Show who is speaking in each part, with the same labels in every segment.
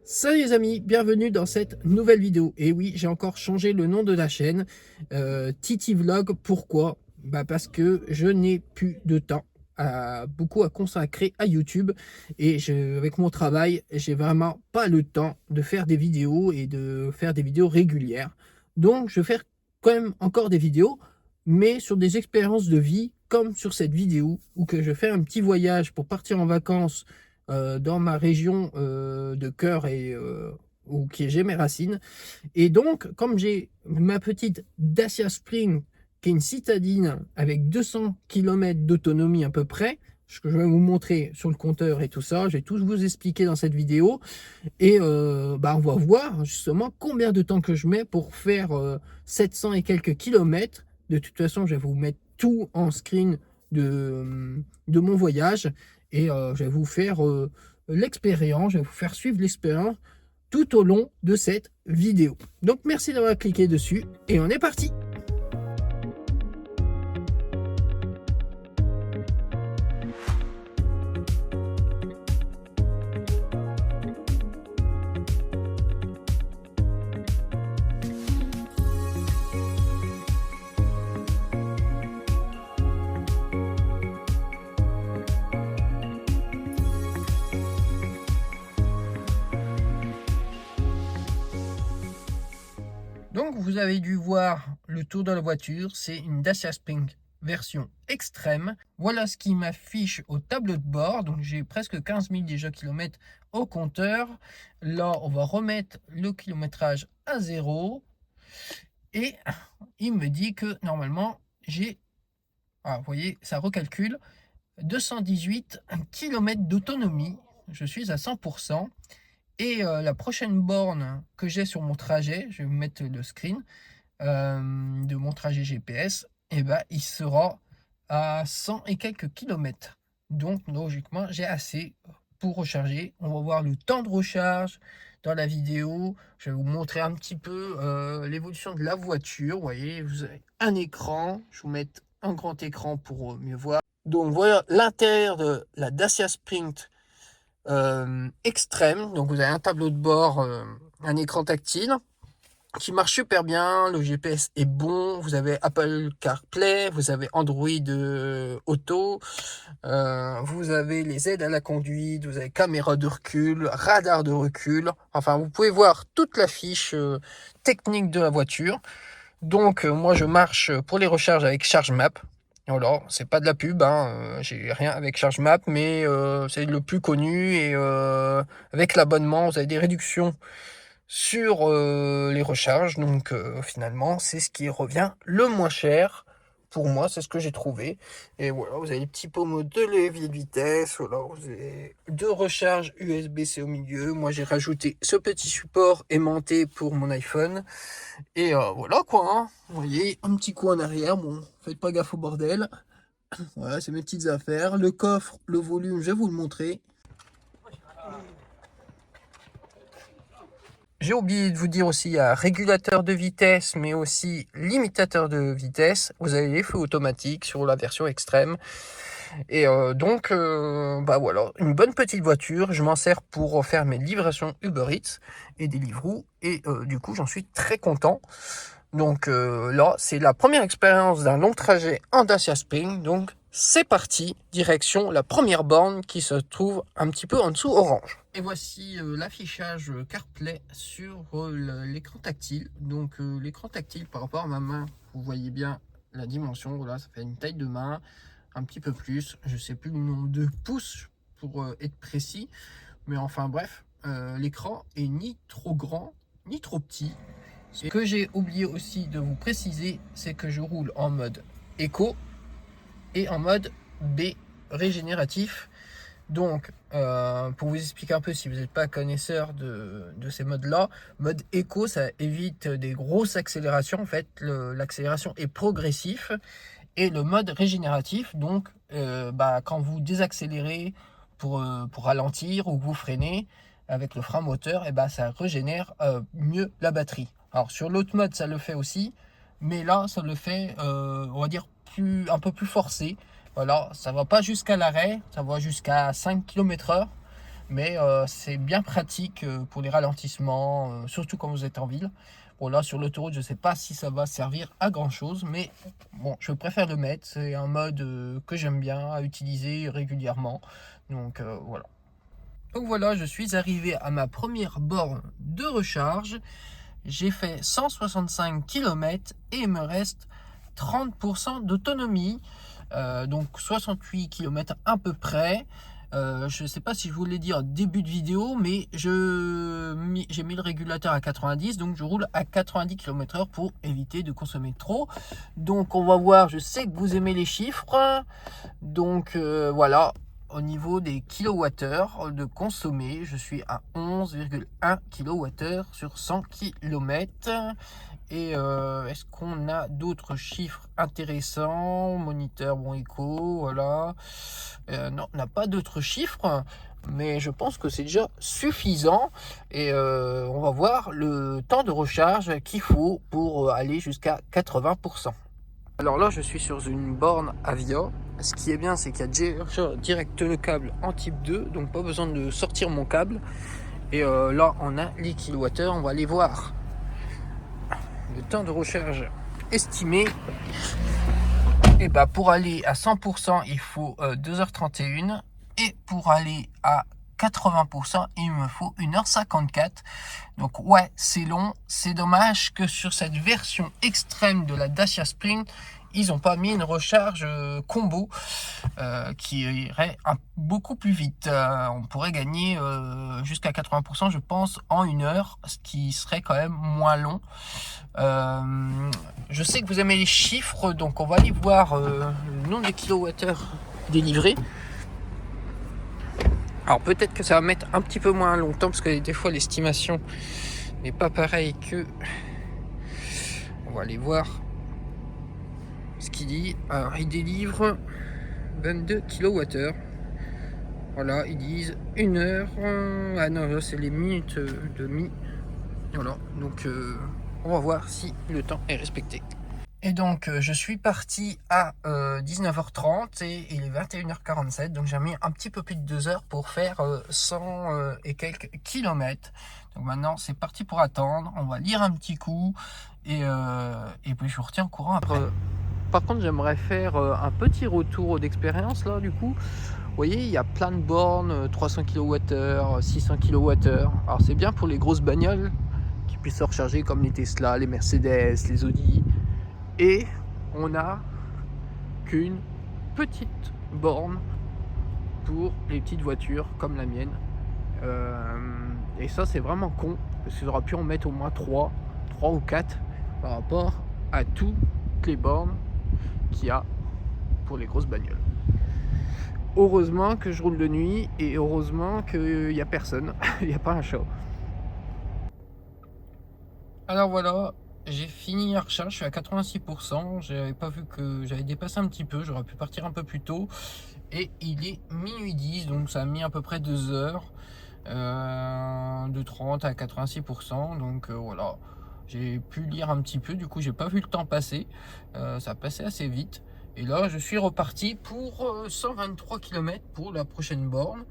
Speaker 1: Salut les amis, bienvenue dans cette nouvelle vidéo. Et oui, j'ai encore changé le nom de la chaîne, Titi Vlog. Pourquoi? Parce que je n'ai plus de temps beaucoup à consacrer à YouTube. Et avec mon travail, j'ai vraiment pas le temps de faire des vidéos et de faire des vidéos régulières. Donc, je vais faire quand même encore des vidéos, mais sur des expériences de vie, comme sur cette vidéo, où que je fais un petit voyage pour partir en vacances dans ma région de cœur et où j'ai mes racines. Et donc, comme j'ai ma petite Dacia Spring, qui est une citadine avec 200 km d'autonomie à peu près, ce que je vais vous montrer sur le compteur et tout ça, je vais tout vous expliquer dans cette vidéo. Et on va voir justement combien de temps que je mets pour faire 700 et quelques kilomètres. De toute façon, je vais vous mettre tout en screen de mon voyage et je vais vous faire l'expérience, je vais vous faire suivre l'expérience tout au long de cette vidéo. Donc merci d'avoir cliqué dessus et on est parti. Donc vous avez dû voir le tour de la voiture, c'est une Dacia Spring version extrême. Voilà ce qui m'affiche au tableau de bord, donc j'ai presque 15 000 déjà kilomètres au compteur. Là on va remettre le kilométrage à 0 et il me dit que normalement j'ai, vous voyez ça recalcule, 218 km d'autonomie, je suis à 100%. Et la prochaine borne que j'ai sur mon trajet, je vais vous mettre le screen de mon trajet GPS, et il sera à 100 et quelques kilomètres. Donc logiquement, j'ai assez pour recharger. On va voir le temps de recharge dans la vidéo. Je vais vous montrer un petit peu l'évolution de la voiture. Vous voyez, vous avez un écran. Je vais vous mettre un grand écran pour mieux voir. Donc voilà l'intérieur de la Dacia Sprint extrême. Donc vous avez un tableau de bord, un écran tactile qui marche super bien, le GPS est bon, vous avez Apple CarPlay, vous avez Android Auto, vous avez les aides à la conduite, vous avez caméra de recul, radar de recul, enfin vous pouvez voir toute la fiche technique de la voiture. Donc moi je marche pour les recharges avec ChargeMap. Voilà, c'est pas de la pub, j'ai rien avec ChargeMap, mais c'est le plus connu et avec l'abonnement, vous avez des réductions sur les recharges. Donc finalement, c'est ce qui revient le moins cher. Pour moi, c'est ce que j'ai trouvé. Et voilà, vous avez les petits pommeaux de levier de vitesse. Voilà, vous avez deux recharges USB-C au milieu. Moi, j'ai rajouté ce petit support aimanté pour mon iPhone. Et voilà quoi, hein. Vous voyez, un petit coup en arrière. Bon, faites pas gaffe au bordel. Voilà, c'est mes petites affaires. Le coffre, le volume, je vais vous le montrer. J'ai oublié de vous dire aussi, il y a régulateur de vitesse, mais aussi limitateur de vitesse. Vous avez les feux automatiques sur la version extrême. Et donc, voilà, une bonne petite voiture. Je m'en sers pour faire mes livraisons Uber Eats et Deliveroo. Et du coup, j'en suis très content. Donc là, c'est la première expérience d'un long trajet en Dacia Spring. Donc, c'est parti, direction la première borne qui se trouve un petit peu en dessous orange. Et voici l'affichage CarPlay sur l'écran tactile. Donc l'écran tactile par rapport à ma main, vous voyez bien la dimension. Voilà, ça fait une taille de main, un petit peu plus. Je sais plus le nombre de pouces pour être précis. Mais enfin bref, l'écran est ni trop grand, ni trop petit. Ce que j'ai oublié aussi de vous préciser, c'est que je roule en mode éco et en mode B régénératif. Donc pour vous expliquer un peu, si vous n'êtes pas connaisseur de ces modes là, mode éco, ça évite des grosses accélérations. En fait, l'accélération est progressif. Et le mode régénératif, donc quand vous désaccélérez pour ralentir ou vous freinez avec le frein moteur, ça régénère mieux la batterie. Alors sur l'autre mode ça le fait aussi, mais là ça le fait on va dire un peu plus forcé. Voilà, ça va pas jusqu'à l'arrêt, ça va jusqu'à 5 km/h. mais c'est bien pratique pour les ralentissements, surtout quand vous êtes en ville. Bon, là sur l'autoroute, je sais pas si ça va servir à grand chose, mais bon, je préfère le mettre. C'est un mode que j'aime bien à utiliser régulièrement, donc voilà. Donc voilà, je suis arrivé à ma première borne de recharge. J'ai fait 165 km et il me reste 30% d'autonomie, donc 68 km à peu près. Je ne sais pas si je voulais dire début de vidéo, mais j'ai mis le régulateur à 90, donc je roule à 90 km/h pour éviter de consommer trop. Donc on va voir, je sais que vous aimez les chiffres, donc voilà. Au niveau des kilowattheures de consommés, je suis à 11,1 kWh sur 100 km. Et est-ce qu'on a d'autres chiffres intéressants? Moniteur, bon, écho, voilà. Non, on n'a pas d'autres chiffres, mais je pense que c'est déjà suffisant. Et on va voir le temps de recharge qu'il faut pour aller jusqu'à 80%. Alors là, je suis sur une borne Avia. Ce qui est bien, c'est qu'il y a direct le câble en type 2, donc pas besoin de sortir mon câble. Et là, on a les kilowattheures. On va aller voir le temps de recharge estimé. Et bah, pour aller à 100%, il faut 2h31. Et pour aller à 80%, il me faut 1h54. Donc ouais, c'est long. C'est dommage que sur cette version extrême de la Dacia Spring, ils n'ont pas mis une recharge combo qui irait beaucoup plus vite. On pourrait gagner jusqu'à 80%, je pense, en 1 heure, ce qui serait quand même moins long. Je sais que vous aimez les chiffres, donc on va aller voir le nombre de kilowattheures délivrés. Alors peut-être que ça va mettre un petit peu moins longtemps, parce que des fois l'estimation n'est pas pareille que... On va aller voir ce qu'il dit. Alors il délivre 22 kWh. Voilà, ils disent 1 heure. Ah non, là c'est les minutes demi. Voilà, donc on va voir si le temps est respecté. Et donc je suis parti à 19h30 et il est 21h47. Donc j'ai mis un petit peu plus de 2 heures pour faire 100 et quelques kilomètres. Donc maintenant c'est parti pour attendre. On va lire un petit coup et puis je vous retiens au courant après. Par contre, j'aimerais faire un petit retour d'expérience là du coup. Vous voyez, il y a plein de bornes, 300 kWh, 600 kWh. Alors c'est bien pour les grosses bagnoles qui puissent se recharger comme les Tesla, les Mercedes, les Audi. Et on n'a qu'une petite borne pour les petites voitures comme la mienne. Et ça c'est vraiment con, parce qu'ils auraient pu en mettre au moins 3 ou 4 par rapport à toutes les bornes qu'il y a pour les grosses bagnoles. Heureusement que je roule de nuit et heureusement qu'il n'y a personne, il n'y a pas un chat. Alors voilà, j'ai fini la recharge, je suis à 86%, j'avais pas vu que j'avais dépassé un petit peu, j'aurais pu partir un peu plus tôt. Et il est minuit 10, donc ça a mis à peu près 2 heures, de 30 à 86%, donc voilà. J'ai pu lire un petit peu, du coup j'ai pas vu le temps passer, ça a passé assez vite. Et là je suis reparti pour 123 km pour la prochaine borne.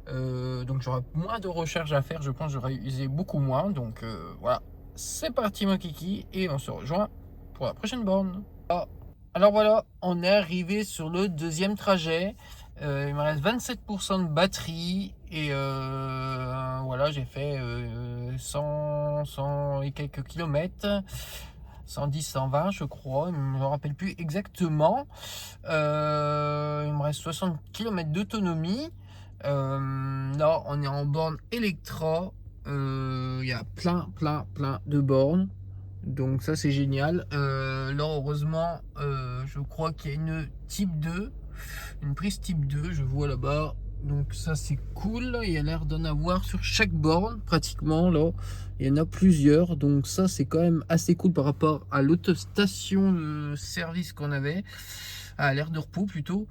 Speaker 1: Donc j'aurai moins de recharge à faire, je pense que j'aurai usé beaucoup moins. Donc voilà, c'est parti mon kiki et on se rejoint pour la prochaine borne. Alors voilà, on est arrivé sur le deuxième trajet. Il me reste 27% de batterie et voilà, j'ai fait 100 et quelques kilomètres. 110, 120 je crois, je ne me rappelle plus exactement. Il me reste 60 km d'autonomie. Là on est en borne Electra. Il y a plein de bornes, donc ça c'est génial. Là heureusement je crois qu'il y a une type 2, une prise type 2, je vois là-bas, donc ça c'est cool. Il y a l'air d'en avoir sur chaque borne pratiquement. Là il y en a plusieurs, donc ça c'est quand même assez cool par rapport à l'autostation de service qu'on avait, à l'aire de repos plutôt.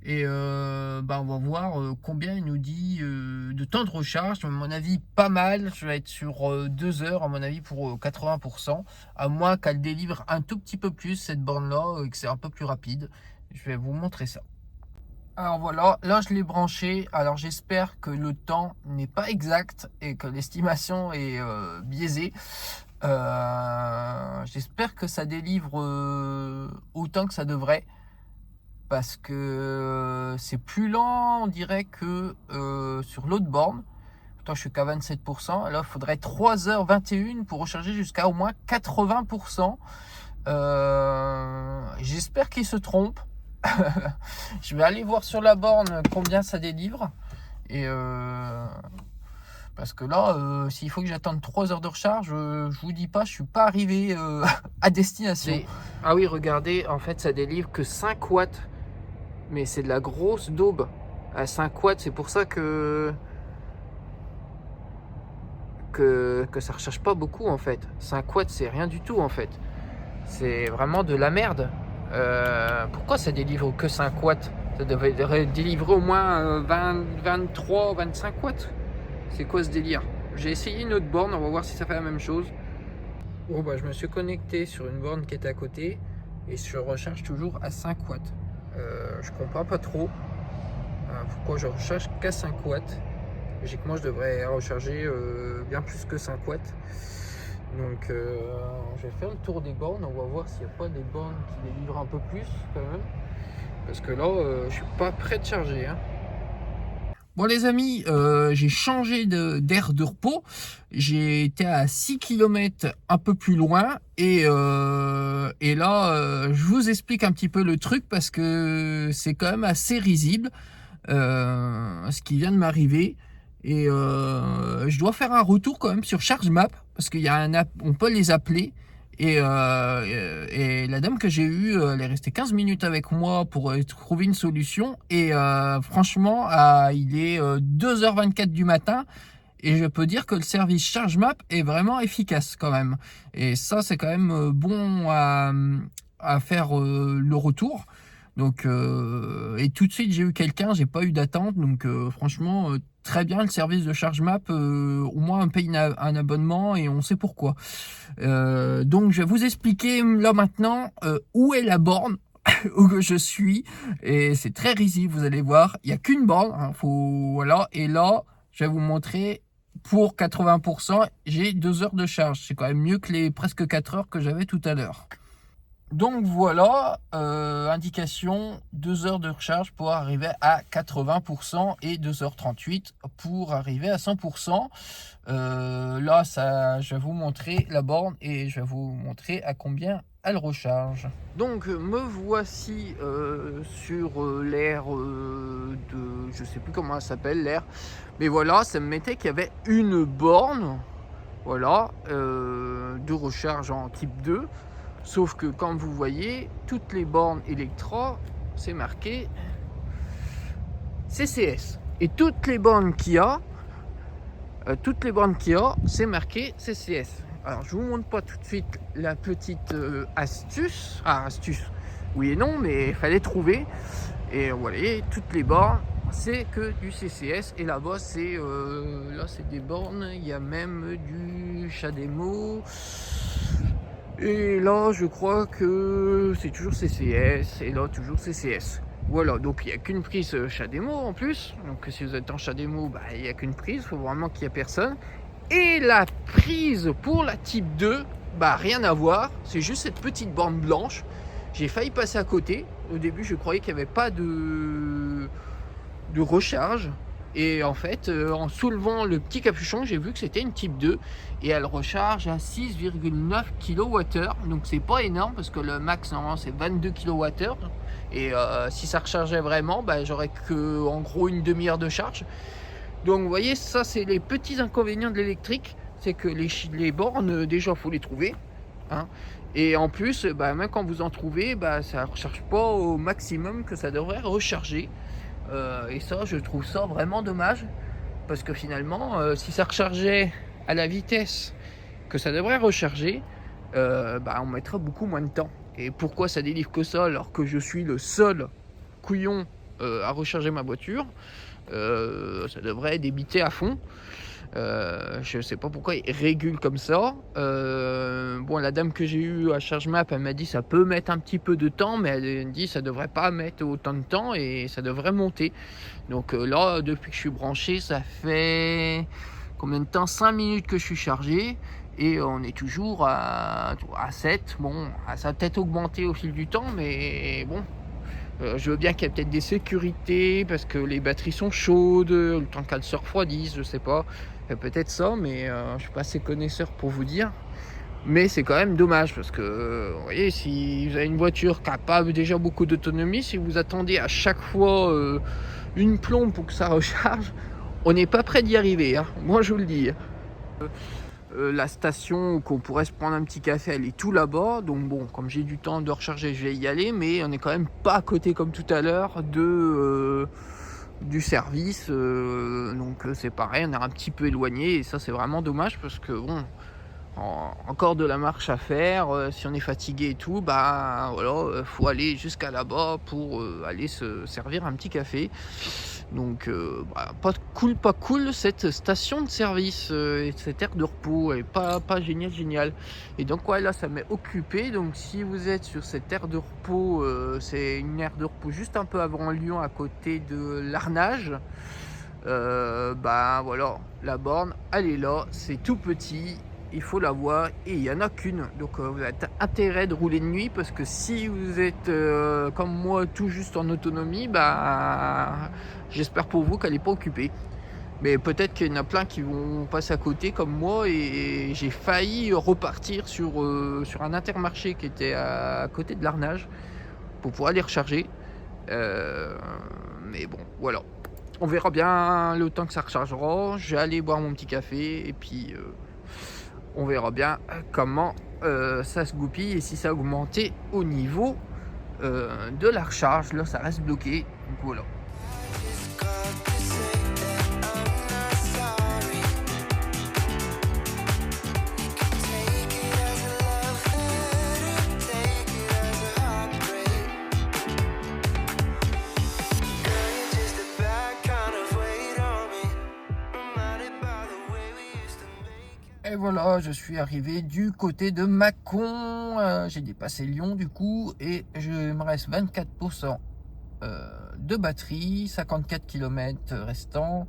Speaker 1: Et bah on va voir combien il nous dit de temps de recharge. À mon avis pas mal, je vais être sur 2 heures à mon avis pour 80%, à moins qu'elle délivre un tout petit peu plus cette borne là et que c'est un peu plus rapide. Je vais vous montrer ça. Alors voilà, là je l'ai branché. Alors j'espère que le temps n'est pas exact et que l'estimation est biaisée. J'espère que ça délivre autant que ça devrait. Parce que c'est plus lent, on dirait, que sur l'autre borne. Pourtant, je suis qu'à 27%. Alors, il faudrait 3h21 pour recharger jusqu'à au moins 80%. J'espère qu'il se trompe. Je vais aller voir sur la borne combien ça délivre. Et parce que là, s'il faut que j'attende 3 heures de recharge, je vous dis pas, je suis pas arrivé à destination. Ah oui, regardez, en fait, ça délivre que 5 watts. Mais c'est de la grosse daube à 5 watts. C'est pour ça que ça recharge pas beaucoup en fait. 5 watts, c'est rien du tout en fait. C'est vraiment de la merde. Pourquoi ça délivre que 5 watts? Ça devrait délivrer au moins 20, 23, 25 watts. C'est quoi ce délire? J'ai essayé une autre borne, on va voir si ça fait la même chose. Bon bah je me suis connecté sur une borne qui est à côté et je recharge toujours à 5 watts. Je comprends pas trop pourquoi je recharge qu'à 5 watts. Logiquement je devrais recharger bien plus que 5 watts. Donc je vais faire le tour des bornes, on va voir s'il n'y a pas des bornes qui délivrent un peu plus quand même. Parce que là je suis pas prêt de charger hein. Bon les amis, j'ai changé d'aire de repos. J'ai été à 6 km un peu plus loin et là je vous explique un petit peu le truc parce que c'est quand même assez risible ce qui vient de m'arriver. Et je dois faire un retour quand même sur ChargeMap parce qu'il y a on peut les appeler. Et la dame que j'ai eue, elle est restée 15 minutes avec moi pour trouver une solution. Et franchement, il est 2h24 du matin. Et je peux dire que le service ChargeMap est vraiment efficace quand même. Et ça, c'est quand même bon à faire le retour. Donc, et tout de suite, j'ai eu quelqu'un, j'ai pas eu d'attente. Donc, franchement, très bien le service de ChargeMap. Au moins, on paye un abonnement et on sait pourquoi. Donc, je vais vous expliquer là maintenant où est la borne où je suis. Et c'est très risible, vous allez voir. Il n'y a qu'une borne. Hein, voilà. Et là, je vais vous montrer. Pour 80%, j'ai 2 heures de charge. C'est quand même mieux que les presque 4 heures que j'avais tout à l'heure. Donc voilà, indication 2 heures de recharge pour arriver à 80% et 2h38 pour arriver à 100%. Là, je vais vous montrer la borne et je vais vous montrer à combien elle recharge. Donc me voici sur l'aire de... Je sais plus comment elle s'appelle l'aire. Mais voilà, ça me mettait qu'il y avait une borne. Voilà, de recharge en type 2. Sauf que comme vous voyez, toutes les bornes Electra, c'est marqué CCS. Et toutes les bornes qu'il y a, c'est marqué CCS. Alors je vous montre pas tout de suite la petite astuce. Ah, astuce, oui et non, mais il fallait trouver. Et vous voyez, toutes les bornes, c'est que du CCS. Et là-bas, là, c'est des bornes. Il y a même du CHAdeMO. Et là, je crois que c'est toujours CCS. Et là, toujours CCS. Voilà, donc il n'y a qu'une prise CHAdeMO en plus. Donc si vous êtes en CHAdeMO, bah, il n'y a qu'une prise. Il faut vraiment qu'il n'y ait personne. Et la prise pour la type 2, bah, rien à voir. C'est juste cette petite borne blanche. J'ai failli passer à côté. Au début, je croyais qu'il n'y avait pas de recharge. Et en fait, en soulevant le petit capuchon, j'ai vu que c'était une type 2 et elle recharge à 6,9 kWh. Donc c'est pas énorme parce que le max normalement c'est 22 kWh. Et si ça rechargeait vraiment, bah, j'aurais que en gros une demi-heure de charge. Donc vous voyez, ça c'est les petits inconvénients de l'électrique. C'est que les bornes, déjà faut les trouver. Hein. Et en plus, bah, même quand vous en trouvez, bah, ça ne recharge pas au maximum que ça devrait recharger. Et ça, je trouve ça vraiment dommage. Parce que finalement, si ça rechargeait à la vitesse que ça devrait recharger, bah, on mettrait beaucoup moins de temps. Et pourquoi ça délivre que ça alors que je suis le seul couillon à recharger ma voiture? Ça devrait débiter à fond. Je sais pas pourquoi il régule comme ça. Bon, la dame que j'ai eue à ChargeMap, elle m'a dit: «Ça peut mettre un petit peu de temps», mais elle dit: «Ça devrait pas mettre autant de temps et ça devrait monter». Donc là, depuis que je suis branché, ça fait combien de temps? 5 minutes que je suis chargé et on est toujours à 7. Bon, ça va peut-être augmenter au fil du temps, mais bon, je veux bien qu'il y ait peut-être des sécurités parce que les batteries sont chaudes, le temps qu'elles se refroidissent, je sais pas. Peut-être ça, mais je suis pas assez connaisseur pour vous dire. Mais c'est quand même dommage parce que, vous voyez, si vous avez une voiture qui a pas déjà beaucoup d'autonomie, si vous attendez à chaque fois, une plombe pour que ça recharge, on n'est pas près d'y arriver, hein. Moi, je vous le dis. La station où qu'on pourrait se prendre un petit café, elle est tout là-bas. Donc bon, comme j'ai du temps de recharger, je vais y aller. Mais on est quand même pas à côté comme tout à l'heure du service. Donc c'est pareil, on est un petit peu éloigné. Et ça, c'est vraiment dommage parce que bon, encore de la marche à faire. Si on est fatigué et tout, bah voilà, faut aller jusqu'à là-bas pour aller se servir un petit café. Donc pas cool cette station de service et cette aire de repos, et pas génial. Et donc ouais, là ça m'est occupé. Donc si vous êtes sur cette aire de repos, c'est une aire de repos juste un peu avant Lyon, à côté de l'Arnage. Bah voilà, la borne elle est là, c'est tout petit, il faut la voir et il n'y en a qu'une. Donc vous avez intérêt de rouler de nuit, parce que si vous êtes comme moi tout juste en autonomie, bah j'espère pour vous qu'elle n'est pas occupée. Mais peut-être qu'il y en a plein qui vont passer à côté comme moi, et j'ai failli repartir sur un Intermarché qui était à côté de l'Arnage pour pouvoir les recharger. Mais bon, voilà. On verra bien le temps que ça rechargera. Je vais aller boire mon petit café et puis on verra bien comment ça se goupille et si ça a augmenté au niveau de la recharge. Là, ça reste bloqué. Donc voilà. Et voilà, je suis arrivé du côté de Mâcon. J'ai dépassé Lyon du coup, et il me reste 24% de batterie, 54 km restants.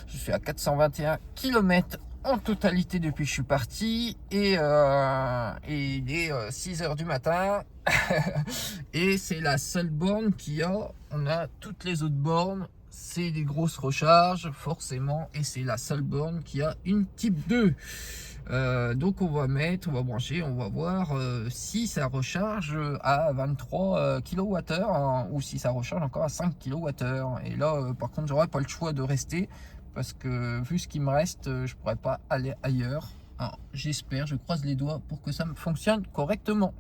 Speaker 1: Je suis à 421 km en totalité depuis que je suis parti, et il est 6h du matin. Et c'est la seule borne qu'il y a. On a toutes les autres bornes, c'est des grosses recharges forcément, et c'est la seule borne qui a une type 2. Donc on va brancher, on va voir si ça recharge à 23 kWh, hein, ou si ça recharge encore à 5 kWh. Et là par contre j'aurais pas le choix de rester, parce que vu ce qui me reste, je pourrais pas aller ailleurs. Alors, j'espère, je croise les doigts pour que ça me fonctionne correctement.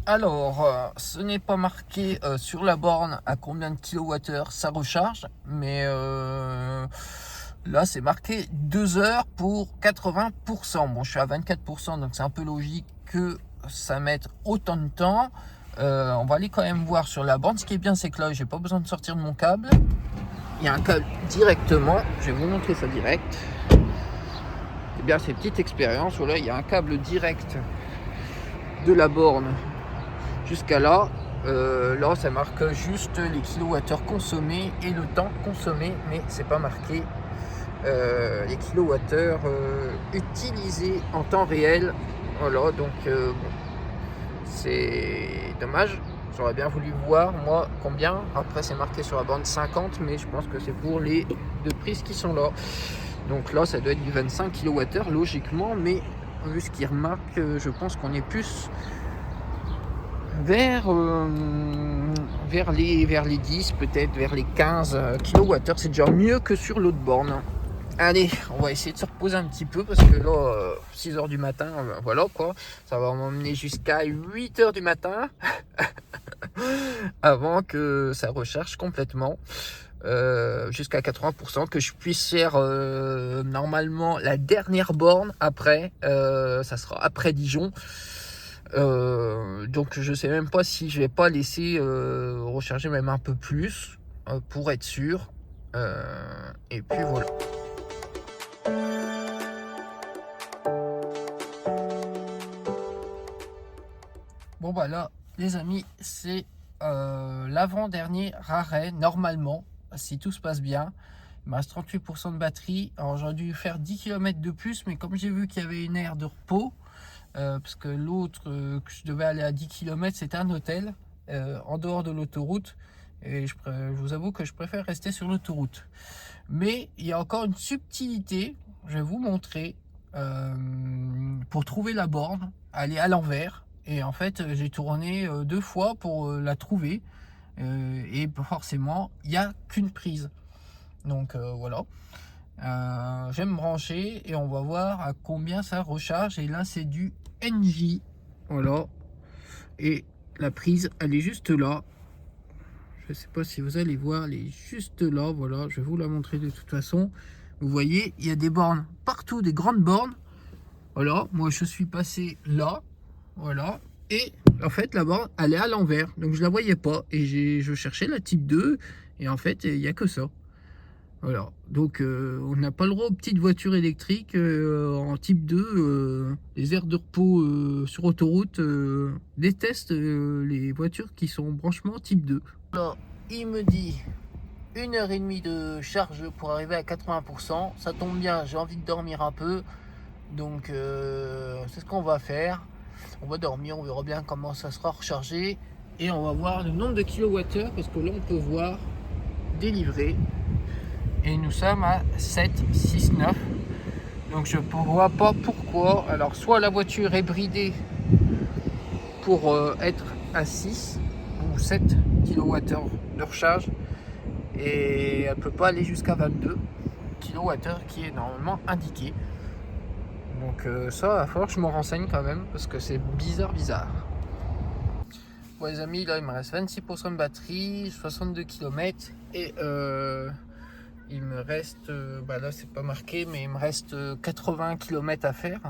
Speaker 1: Alors, ce n'est pas marqué sur la borne à combien de kilowattheures ça recharge, mais là c'est marqué 2 heures pour 80%. Bon, je suis à 24%, donc c'est un peu logique que ça mette autant de temps. On va aller quand même voir sur la borne. Ce qui est bien, c'est que là j'ai pas besoin de sortir de mon câble. Il y a un câble directement, je vais vous montrer ça direct. Et bien, c'est une petite expérience. Voilà, il y a un câble direct de la borne jusqu'à là. Là ça marque juste les kilowattheures consommés et le temps consommé, mais c'est pas marqué les kilowattheures utilisés en temps réel. Voilà, donc bon, c'est dommage. J'aurais bien voulu voir moi combien. Après c'est marqué sur la borne 50, mais je pense que c'est pour les deux prises qui sont là. Donc là ça doit être du 25 kWh logiquement, mais vu ce qui remarque, je pense qu'on est plus vers les 10, peut-être vers les 15 kWh. C'est déjà mieux que sur l'autre borne. Allez, on va essayer de se reposer un petit peu, parce que là 6h du matin, voilà quoi, ça va m'emmener jusqu'à 8h du matin avant que ça recharge complètement jusqu'à 80%, que je puisse faire normalement la dernière borne après. Ça sera après Dijon. Donc je sais même pas si je vais pas laisser recharger même un peu plus pour être sûr. Et puis voilà. Bon bah là les amis, c'est l'avant-dernier arrêt normalement, si tout se passe bien. Il me reste 38% de batterie. Alors j'aurais dû faire 10 km de plus, mais comme j'ai vu qu'il y avait une aire de repos, parce que l'autre que je devais aller à 10 km, c'était un hôtel en dehors de l'autoroute. Et je vous avoue que je préfère rester sur l'autoroute. Mais il y a encore une subtilité, je vais vous montrer, pour trouver la borne, aller à l'envers. Et en fait, j'ai tourné 2 fois pour la trouver. Et forcément, il n'y a qu'une prise. Donc voilà. Je vais me brancher et on va voir à combien ça recharge. Et là, c'est du NJ. Voilà. Et la prise, elle est juste là. Je sais pas si vous allez voir, elle est juste là. Voilà, je vais vous la montrer de toute façon. Vous voyez, il y a des bornes partout, des grandes bornes. Voilà, moi je suis passé là. Voilà. Et en fait, la borne, elle est à l'envers. Donc je la voyais pas. Et je cherchais la type 2. Et en fait, il n'y a que ça. Voilà. Donc on n'a pas le droit aux petites voitures électriques en type 2. Les aires de repos sur autoroute détestent les voitures qui sont branchement type 2. Alors, il me dit 1h30 de charge pour arriver à 80%. Ça tombe bien, j'ai envie de dormir un peu. Donc c'est ce qu'on va faire. On va dormir, on verra bien comment ça sera rechargé. Et on va voir le nombre de kilowattheures, parce que là on peut voir délivré. Et nous sommes à 7,69. Donc je ne vois pas pourquoi. Alors soit la voiture est bridée pour être à 6 ou 7 kWh de recharge. Et elle ne peut pas aller jusqu'à 22 kWh qui est normalement indiqué. Donc ça, il va falloir que je me renseigne quand même, parce que c'est bizarre. Bon les amis, là il me reste 26% de batterie, 62 km. Et il me reste, là c'est pas marqué, mais il me reste 80 km à faire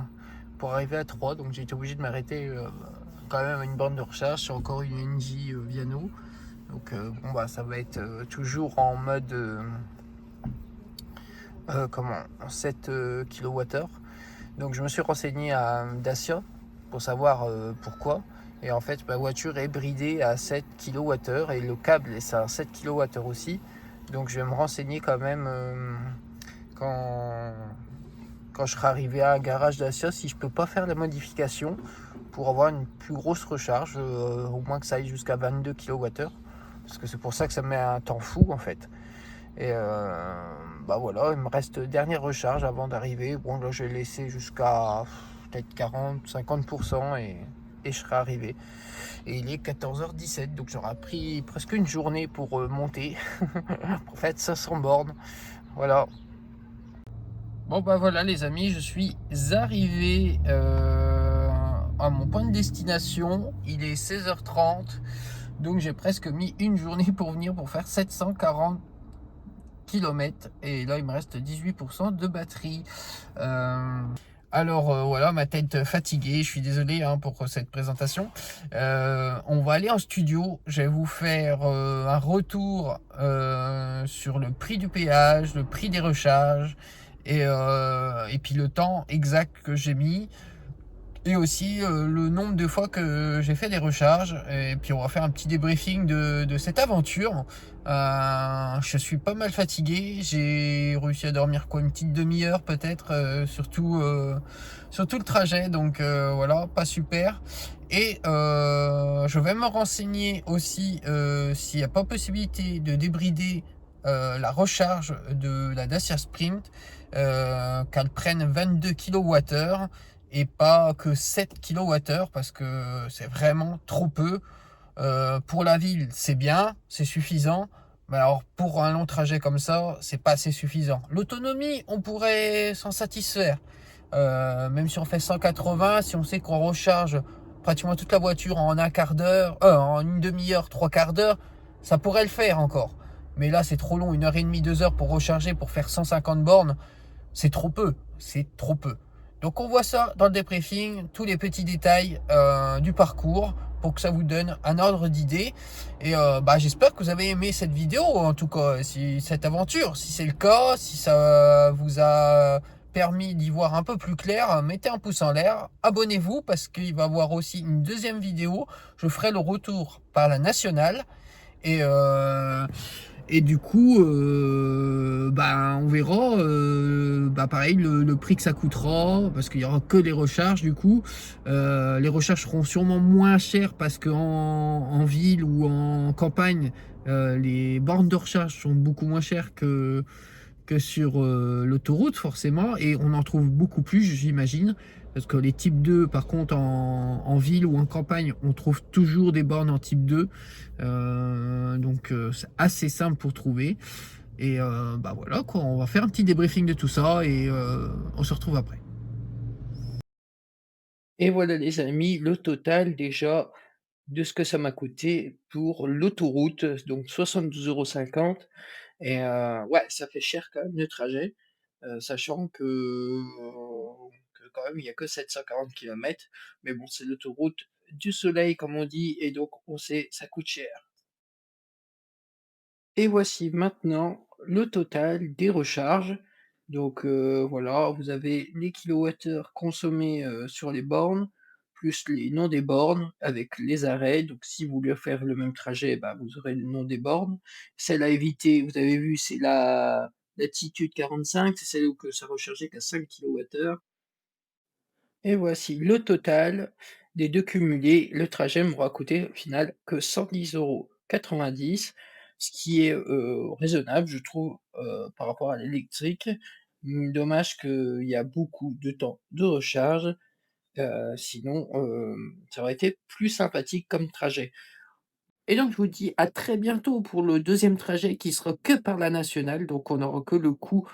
Speaker 1: pour arriver à 3. Donc j'ai été obligé de m'arrêter quand même à une borne de recharge. C'est encore une NJ Viano. Donc ça va être toujours en mode en 7 kWh. Donc je me suis renseigné à Dacia pour savoir pourquoi. Et en fait ma voiture est bridée à 7 kWh et le câble est à 7 kWh aussi. Donc je vais me renseigner quand même quand je serai arrivé à un garage Dacia si je peux pas faire la modification pour avoir une plus grosse recharge, au moins que ça aille jusqu'à 22 kWh. Parce que c'est pour ça que ça me met un temps fou en fait. Et voilà, il me reste dernière recharge avant d'arriver. Bon là je vais laisser jusqu'à peut-être 40-50% et je serai arrivé. Et il est 14h17, donc j'aurai pris presque une journée pour monter. Pour faire 500 bornes. Voilà. Bon voilà les amis, je suis arrivé à mon point de destination. Il est 16h30. Donc j'ai presque mis une journée pour venir pour faire 740 km. Et là il me reste 18% de batterie. Alors voilà, ma tête fatiguée, je suis désolé pour cette présentation. On va aller en studio, je vais vous faire un retour sur le prix du péage, le prix des recharges et puis le temps exact que j'ai mis. Et aussi le nombre de fois que j'ai fait des recharges. Et puis on va faire un petit débriefing de cette aventure. Je suis pas mal fatigué. J'ai réussi à dormir une petite demi-heure peut-être, surtout le trajet. Donc voilà, pas super. Et je vais me renseigner aussi s'il n'y a pas possibilité de débrider la recharge de la Dacia Sprint, qu'elle prenne 22 kWh et pas que 7 kWh, parce que c'est vraiment trop peu. Pour la ville c'est bien, c'est suffisant, mais alors pour un long trajet comme ça c'est pas assez suffisant. L'autonomie on pourrait s'en satisfaire, même si on fait 180, si on sait qu'on recharge pratiquement toute la voiture en un quart d'heure, en une demi-heure, 3/4 d'heure, ça pourrait le faire encore. Mais là c'est trop long, 1h30, 2 heures pour recharger, pour faire 150 bornes, c'est trop peu, c'est trop peu. Donc on voit ça dans le débriefing, tous les petits détails du parcours, pour que ça vous donne un ordre d'idée. Et j'espère que vous avez aimé cette vidéo, en tout cas, cette aventure. Si c'est le cas, si ça vous a permis d'y voir un peu plus clair, mettez un pouce en l'air, abonnez-vous parce qu'il va y avoir aussi une deuxième vidéo. Je ferai le retour par la nationale et, du coup, ben, on verra, bah, pareil, le prix que ça coûtera, parce qu'il y aura que les recharges du coup. Les recharges seront sûrement moins chères parce qu'en en ville ou en campagne, les bornes de recharge sont beaucoup moins chères que sur l'autoroute forcément, et on en trouve beaucoup plus, j'imagine, parce que les type 2 par contre en ville ou en campagne on trouve toujours des bornes en type 2, donc c'est assez simple pour trouver. Et bah voilà quoi, on va faire un petit débriefing de tout ça et on se retrouve après. Et voilà les amis, le total déjà de ce que ça m'a coûté pour l'autoroute, donc 72,50 €. Et ouais, ça fait cher quand même le trajet, sachant que quand même il y a que 740 kilomètres. Mais bon, c'est l'autoroute du soleil comme on dit et donc on sait, ça coûte cher. Et voici maintenant le total des recharges. Donc voilà, vous avez les kilowattheures consommés, sur les bornes, plus les noms des bornes avec les arrêts. Donc si vous voulez faire le même trajet, bah, vous aurez le nom des bornes. Celle à éviter, vous avez vu, c'est la Latitude 45, c'est celle où que ça rechargeait qu'à 5 kWh. Et voici le total des 2 cumulés. Le trajet m'aura coûté au final que 110,90 €, ce qui est, raisonnable je trouve, par rapport à l'électrique. Dommage qu'il y a beaucoup de temps de recharge, sinon, ça aurait été plus sympathique comme trajet. Et donc je vous dis à très bientôt pour le deuxième trajet qui sera que par la nationale, donc on aura que le coût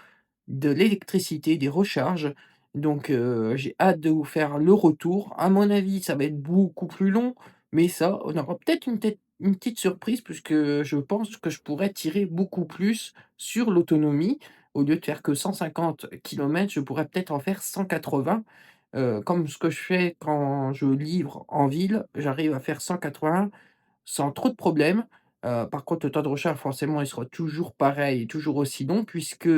Speaker 1: de l'électricité, des recharges. Donc j'ai hâte de vous faire le retour. À mon avis, ça va être beaucoup plus long, mais ça, on aura peut-être une petite surprise puisque je pense que je pourrais tirer beaucoup plus sur l'autonomie. Au lieu de faire que 150 kilomètres, je pourrais peut-être en faire 180, comme ce que je fais quand je livre en ville. J'arrive à faire 180 sans trop de problèmes. Par contre, le temps de recharge, forcément, il sera toujours pareil, toujours aussi long puisque,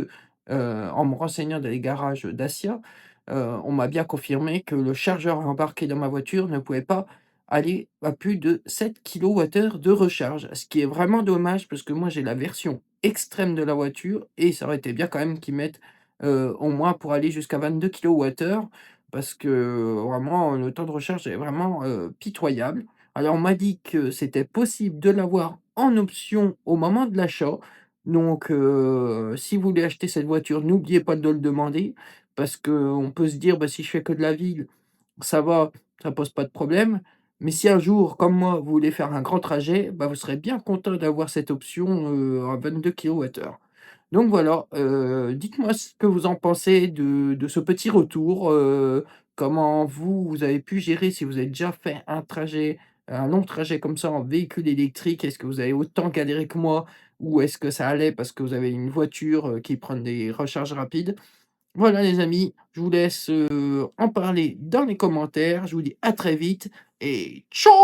Speaker 1: en me renseignant dans les garages Dacia, on m'a bien confirmé que le chargeur embarqué dans ma voiture ne pouvait pas aller à plus de 7 kWh de recharge. Ce qui est vraiment dommage parce que moi, j'ai la version extrême de la voiture et ça aurait été bien quand même qu'ils mettent, au moins pour aller jusqu'à 22 kWh parce que vraiment, le temps de recharge est vraiment, pitoyable. Alors on m'a dit que c'était possible de l'avoir en option au moment de l'achat. Donc si vous voulez acheter cette voiture, n'oubliez pas de le demander parce qu'on peut se dire: «Bah, si je fais que de la ville, ça va, ça pose pas de problème». Mais si un jour, comme moi, vous voulez faire un grand trajet, bah, vous serez bien content d'avoir cette option, à 22 kWh. Donc voilà, dites-moi ce que vous en pensez de ce petit retour, comment vous avez pu gérer si vous avez déjà fait un long trajet comme ça en véhicule électrique? Est-ce que vous avez autant galéré que moi? Ou est-ce que ça allait parce que vous avez une voiture, qui prend des recharges rapides? Voilà les amis, je vous laisse, en parler dans les commentaires. Je vous dis à très vite et ciao!